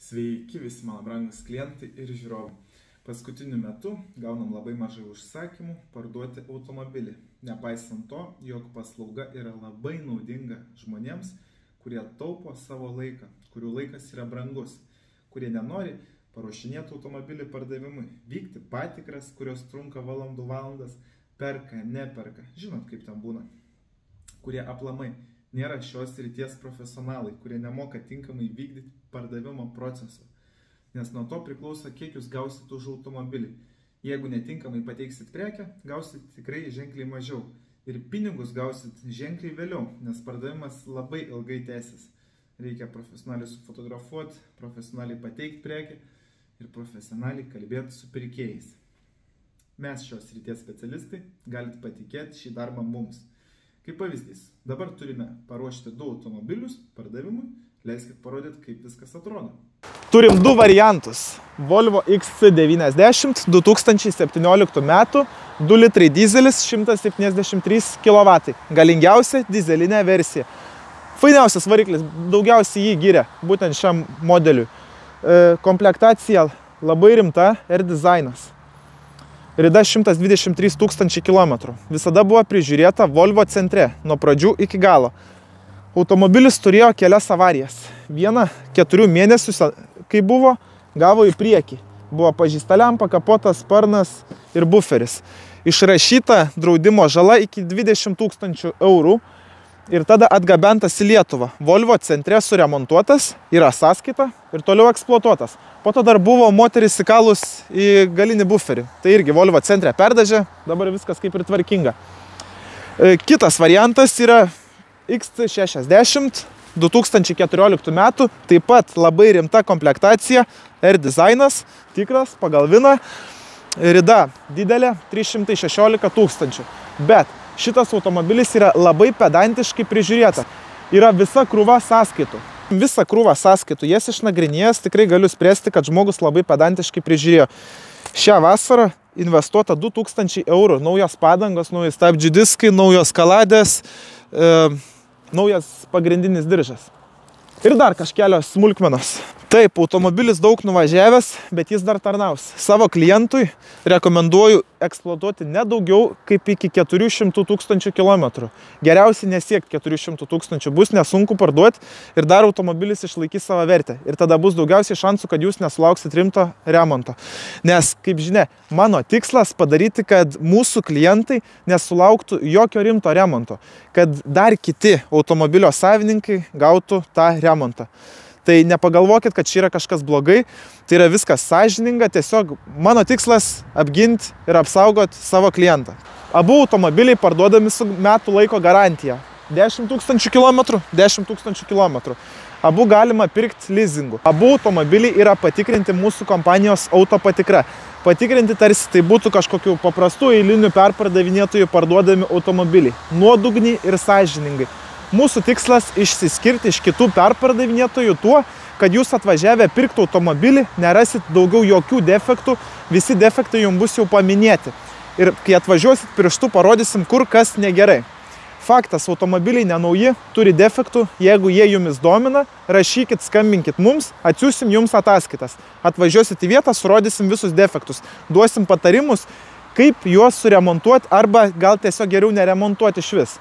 Sveiki visi mano brangus klientai ir žiūrovai. Paskutiniu metu gaunam labai mažai užsakymų parduoti automobilį. Nepaisant to, jog paslauga yra labai naudinga žmonėms, kurie taupo savo laiką, kurių laikas yra brangus, kurie nenori paruošinėti automobilį pardavimui, vykti patikras, kurios trunka valandas, perka, neperka, žinot kaip ten būna, kurie aplamai nėra šios srities profesionalai, kurie nemoka tinkamai vykdyti pardavimo procesą. Nes nuo to priklauso, kiek jūs gausit už automobilį. Jeigu netinkamai pateiksit prekę, gausit tikrai ženkliai mažiau. Ir pinigus gausit ženkliai vėliau, nes pardavimas labai ilgai tęsis. Reikia profesionaliai sufotografuoti, profesionaliai pateikti prekę ir profesionaliai kalbėti su pirkėjais. Mes šios srities specialistai galite patikėti šį darbą mums. Kaip pavyzdys, dabar turime paruošti 2 automobilius pardavimui, leiskit parodyti, kaip viskas atrodo. Turim 2 variantus. Volvo XC90 2017 metų, 2 litrai dizelis, 173 kW. Galingiausia dizelinė versija. Fainiausias variklis, daugiausiai jį giria, būtent šiam modeliui. Komplektacija labai rimta, R-dizainas. Rida 123 000 km. Visada buvo prižiūrėta Volvo centre, nuo pradžių iki galo. Automobilis turėjo kelias avarijas. Vieną 4 mėnesius, kai buvo, gavo į priekį. Buvo pažįsta lempa, kapotas, sparnas ir buferis. Išrašyta draudimo žala iki 20 000 eurų ir tada atgabentas į Lietuvą. Volvo centre suremontuotas, yra sąskaita ir toliau eksploatuotas. Po to dar buvo moteris įkalus į galinį buferį. Tai irgi Volvo centre perdažė, dabar viskas kaip ir tvarkinga. Kitas variantas yra XC60 2014 metų, taip pat labai rimta komplektacija, R-dizainas, tikras, pagal viną, rida didelė, 316 000. Bet šitas automobilis yra labai pedantiškai prižiūrėta. Yra visa krūva sąskaitų. Visą krūvą sąskaitų, jas išnagrinėjęs, tikrai galiu spręsti, kad žmogus labai pedantiškai prižiūrėjo. Šią vasarą investuota 2000 eurų, naujos padangos, naujas stabdžių diskai, naujos kaladės, naujas pagrindinis diržas. Ir dar kažkelios smulkmenos. Taip, automobilis daug nuvažiavęs, bet jis dar tarnaus. Savo klientui rekomenduoju eksploatuoti ne daugiau kaip iki 400 000 km. Geriausiai nesiekti 400 000, bus nesunku parduoti ir dar automobilis išlaikys savo vertę. Ir tada bus daugiausiai šansų, kad jūs nesulauksit rimto remonto. Nes, kaip žinia, mano tikslas padaryti, kad mūsų klientai nesulauktų jokio rimto remonto. Kad dar kiti automobilio savininkai gautų tą remontą. Tai nepagalvokit, kad čia yra kažkas blogai, tai yra viskas sąžininga, tiesiog mano tikslas apginti ir apsaugoti savo klientą. Abu automobiliai parduodami su metų laiko garantija. 10 000 km, 10 000 km. Abu galima pirkti leasingu. Abu automobiliai yra patikrinti mūsų kompanijos autopatikra. Patikrinti tarsi tai būtų kažkokių paprastų eilinių perpardavinėtojų parduodami automobiliai. Nuodugniai ir sąžiningai. Mūsų tikslas išsiskirti iš kitų perpardavinėtojų tuo, kad jūs atvažiavę pirkti automobilį, nerasit daugiau jokių defektų, visi defektai jums bus jau paminėti. Ir kai atvažiuosit pirštu, parodysim, kur kas negerai. Faktas, automobiliai nenauji, turi defektų, jeigu jie jumis domina, rašykit, skambinkit mums, atsiųsim jums ataskaitas. Atvažiuosit į vietą, surodysim visus defektus, duosim patarimus, kaip juos suremontuoti arba gal tiesiog geriau neremontuoti iš vis.